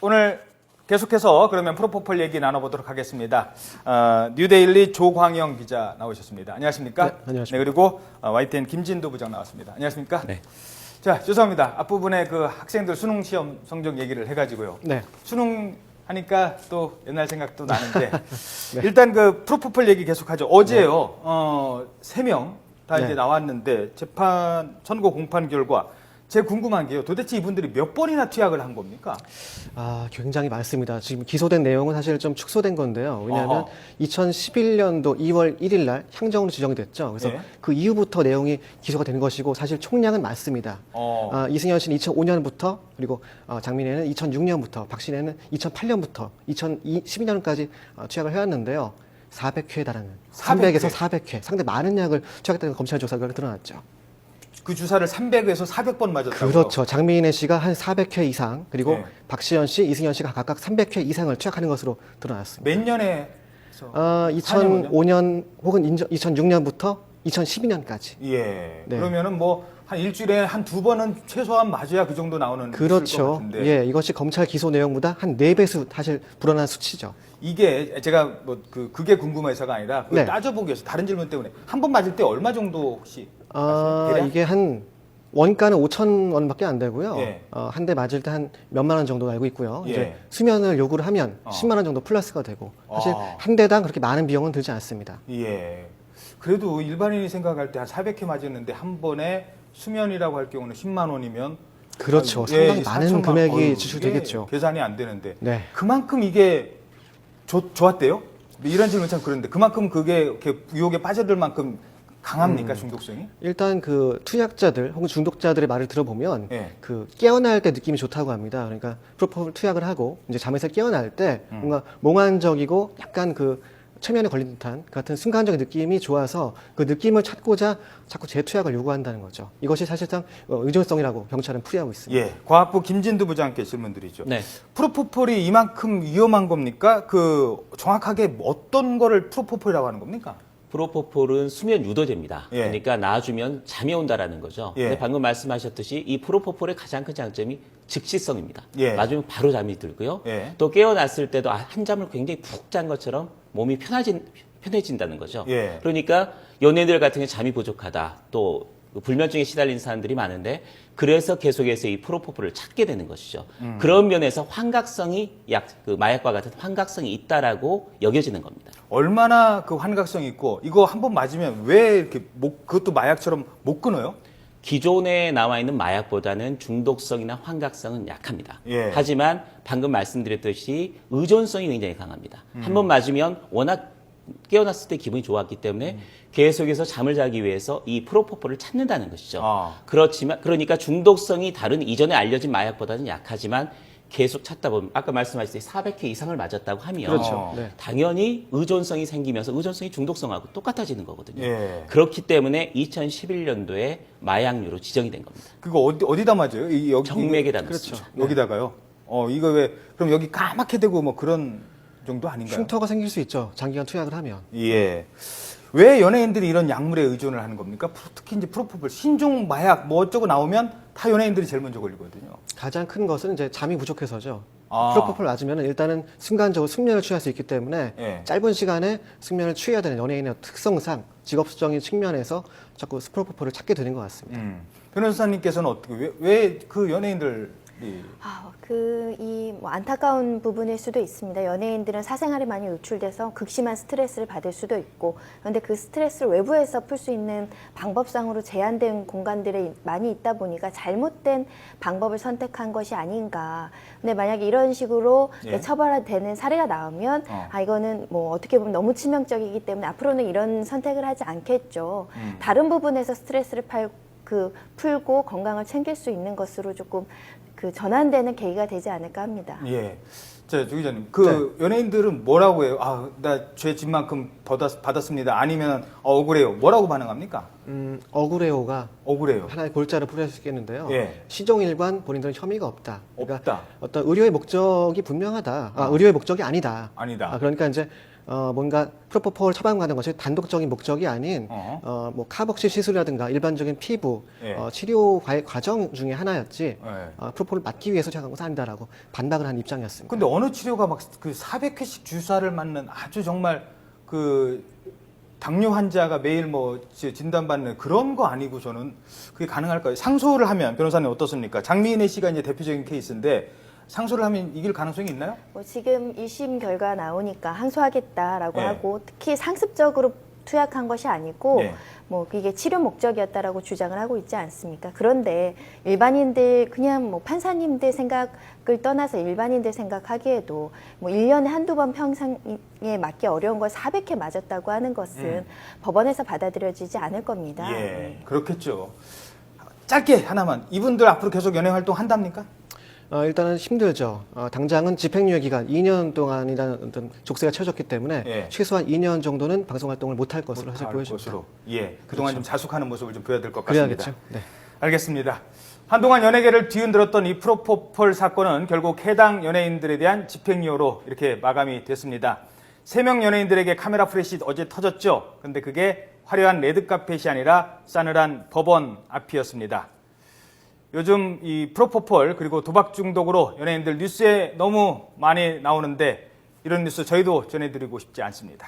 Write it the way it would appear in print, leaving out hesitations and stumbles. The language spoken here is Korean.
오늘 계속해서 그러면 프로포폴 얘기 나눠보도록 하겠습니다. 뉴데일리 조광영 기자 나오셨습니다. 안녕하십니까? 네, 안녕하십니까. 네, 그리고 YTN 김진도 부장 나왔습니다. 안녕하십니까? 네. 자, 죄송합니다. 앞부분에 그 학생들 수능 시험 성적 얘기를 해가지고요. 네. 수능 하니까 또 옛날 생각도 나는데 네. 일단 그 프로포폴 얘기 계속하죠. 어제요, 3명 다 네. 이제 나왔는데 재판 선고 공판 결과 제가 궁금한 게요. 도대체 이분들이 몇 번이나 투약을 한 겁니까? 굉장히 많습니다. 지금 기소된 내용은 사실 좀 축소된 건데요. 왜냐하면 어허. 2011년도 2월 1일 날 향정으로 지정이 됐죠. 그래서 예. 그 이후부터 내용이 기소가 된 것이고 사실 총량은 많습니다. 이승현 씨는 2005년부터 그리고 장민혜는 2006년부터 박신혜는 2008년부터 2012년까지 투약을 해왔는데요. 400회에 달하는 300에서 400회 상당히 많은 약을 투약했다는 검찰 조사 결과 드러났죠. 그 주사를 300에서 400번 맞았다고요? 그렇죠. 장민혜 씨가 한 400회 이상, 그리고 네. 박시현 씨, 이승현 씨가 각각 300회 이상을 투약하는 것으로 드러났습니다. 몇 년에? 2005년 혹은 2006년부터 2012년까지. 예. 네. 그러면은 뭐 한 일주일에 한 2번은 최소한 맞아야 그 정도 나오는 것 그렇죠. 같은데. 예, 이것이 검찰 기소 내용보다 한 4배수 사실 불어난 수치죠. 이게 제가 뭐 그게 궁금해서가 아니라 그걸 네. 따져보기 위해서 다른 질문 때문에 한 번 맞을 때 얼마 정도 혹시? 대략? 이게 한 원가는 5,000원밖에 안 되고요. 예. 한 대 맞을 때 한 몇만 원 정도 알고 있고요. 예. 이제 수면을 요구를 하면 10만 원 정도 플러스가 되고 사실 한 대당 그렇게 많은 비용은 들지 않습니다. 예. 그래도 일반인이 생각할 때 한 400회 맞았는데 한 번에 수면이라고 할 경우는 10만 원이면 그렇죠. 예, 상당히 많은 4천만 금액이 이게 지출되겠죠. 계산이 안 되는데 네. 그만큼 이게 좋았대요? 이런 질문 참 그런데 그만큼 그게 이렇게 유혹에 빠져들 만큼 강합니까 중독성이? 일단 그 투약자들 혹은 중독자들의 말을 들어보면 예. 그 깨어날 때 느낌이 좋다고 합니다. 그러니까 프로포폴 투약을 하고 이제 잠에서 깨어날 때 뭔가 몽환적이고 약간 그 최면에 걸린 듯한 그 같은 순간적인 느낌이 좋아서 그 느낌을 찾고자 자꾸 재투약을 요구한다는 거죠. 이것이 사실상 의존성이라고 경찰은 풀이하고 있습니다. 예. 과학부 김진두 부장께 질문 드리죠. 네. 프로포폴이 이만큼 위험한 겁니까? 그 정확하게 어떤 거를 프로포폴이라고 하는 겁니까? 프로포폴은 수면 유도제입니다. 예. 그러니까 놔주면 잠이 온다라는 거죠. 예. 근데 방금 말씀하셨듯이 이 프로포폴의 가장 큰 장점이 즉시성입니다. 예. 놔주면 바로 잠이 들고요. 예. 또 깨어났을 때도 한잠을 굉장히 푹 잔 것처럼 몸이 편해진다는 거죠. 예. 그러니까 연예인들 같은 경우 잠이 부족하다. 또 불면증에 시달린 사람들이 많은데 그래서 계속해서 이 프로포폴을 찾게 되는 것이죠. 그런 면에서 환각성이 그 마약과 같은 환각성이 있다라고 여겨지는 겁니다. 얼마나 그 환각성이 있고 이거 한 번 맞으면 왜 이렇게 그것도 마약처럼 못 끊어요? 기존에 나와 있는 마약보다는 중독성이나 환각성은 약합니다. 예. 하지만 방금 말씀드렸듯이 의존성이 굉장히 강합니다. 한 번 맞으면 워낙 깨어났을 때 기분이 좋았기 때문에 계속해서 잠을 자기 위해서 이 프로포폴을 찾는다는 것이죠. 그렇지만 그러니까 중독성이 다른 이전에 알려진 마약보다는 약하지만 계속 찾다 보면 아까 말씀하셨듯이 400회 이상을 맞았다고 하면 그렇죠. 네. 당연히 의존성이 생기면서 의존성이 중독성하고 똑같아지는 거거든요. 예. 그렇기 때문에 2011년도에 마약류로 지정이 된 겁니다. 그거 어디다 맞아요? 여기 정맥에다 그렇죠. 넣습니다. 여기다가요. 이거 왜 그럼 여기 까맣게 되고 뭐 그런 정도 아닌가요? 흉터가 생길 수 있죠. 장기간 투약을 하면. 예. 왜 연예인들이 이런 약물에 의존을 하는 겁니까? 특히 이제 프로포폴, 신종 마약 뭐 어쩌고 나오면 다 연예인들이 제일 먼저 걸리거든요. 가장 큰 것은 이제 잠이 부족해서죠. 아. 프로포폴 맞으면 일단은 순간적으로 숙면을 취할 수 있기 때문에 예. 짧은 시간에 숙면을 취해야 되는 연예인의 특성상 직업적인 측면에서 자꾸 프로포폴을 찾게 되는 것 같습니다. 변호사님께서는 어떻게 왜 그 연예인들이 뭐 안타까운 부분일 수도 있습니다. 연예인들은 사생활에 많이 노출돼서 극심한 스트레스를 받을 수도 있고, 그런데 그 스트레스를 외부에서 풀 수 있는 방법상으로 제한된 공간들이 많이 있다 보니까 잘못된 방법을 선택한 것이 아닌가. 근데 만약에 이런 식으로 예. 처벌되는 사례가 나오면 이거는 뭐 어떻게 보면 너무 치명적이기 때문에 앞으로는 이런 선택을 하지 않겠죠. 다른 부분에서 스트레스를 풀고 건강을 챙길 수 있는 것으로 조금 전환되는 계기가 되지 않을까 합니다. 예. 자, 조 기자님, 그 연예인들은 뭐라고 해요? 아, 나 죄 진 만큼 받았습니다. 아니면 억울해요. 뭐라고 반응합니까? 억울해요가 억울해요. 하나의 골자를 풀어야 겠는데요. 예. 시종일관 본인들은 혐의가 없다. 그러니까 없다. 어떤 의료의 목적이 분명하다. 의료의 목적이 아니다. 아니다. 그러니까 이제 뭔가 프로포폴 처방받는 것이 단독적인 목적이 아닌 뭐 카복시 시술이라든가 일반적인 피부 예. 치료 과정 중에 하나였지 예. 프로포폴을 맞기 위해서 시작한 것은 아니다라고 반박을 한 입장이었습니다. 근데 어느 치료가 막 그 400회씩 주사를 맞는 아주 정말 그 당뇨 환자가 매일 뭐 진단받는 그런 거 아니고 저는 그게 가능할까요? 상소를 하면 변호사님 어떻습니까? 장미인의 씨가 이제 대표적인 케이스인데 상소를 하면 이길 가능성이 있나요? 뭐 지금 1심 결과 나오니까 항소하겠다라고 예. 하고 특히 상습적으로 투약한 것이 아니고 예. 뭐 그게 치료 목적이었다라고 주장을 하고 있지 않습니까? 그런데 일반인들 그냥 뭐 판사님들 생각을 떠나서 일반인들 생각하기에도 뭐 1년에 한두 번 평상에 맞기 어려운 걸 400회 맞았다고 하는 것은 법원에서 받아들여지지 않을 겁니다. 예, 그렇겠죠. 짧게 하나만 이분들 앞으로 계속 연예 활동 한답니까? 일단은 힘들죠. 당장은 집행유예 기간 2년 동안이라는 어떤 족쇄가 쳐졌기 때문에 예. 최소한 2년 정도는 방송 활동을 못할 것으로 사실 보여집니다. 것으로. 예, 그동안 좀 자숙하는 모습을 좀 보여야 될 것 그래야겠죠. 같습니다. 네. 알겠습니다. 한동안 연예계를 뒤흔들었던 이 프로포폴 사건은 결국 해당 연예인들에 대한 집행유예로 이렇게 마감이 됐습니다. 3명 연예인들에게 카메라 프레시 어제 터졌죠. 근데 그게 화려한 레드카펫이 아니라 싸늘한 법원 앞이었습니다. 요즘 이 프로포폴 그리고 도박 중독으로 연예인들 뉴스에 너무 많이 나오는데 이런 뉴스 저희도 전해드리고 싶지 않습니다.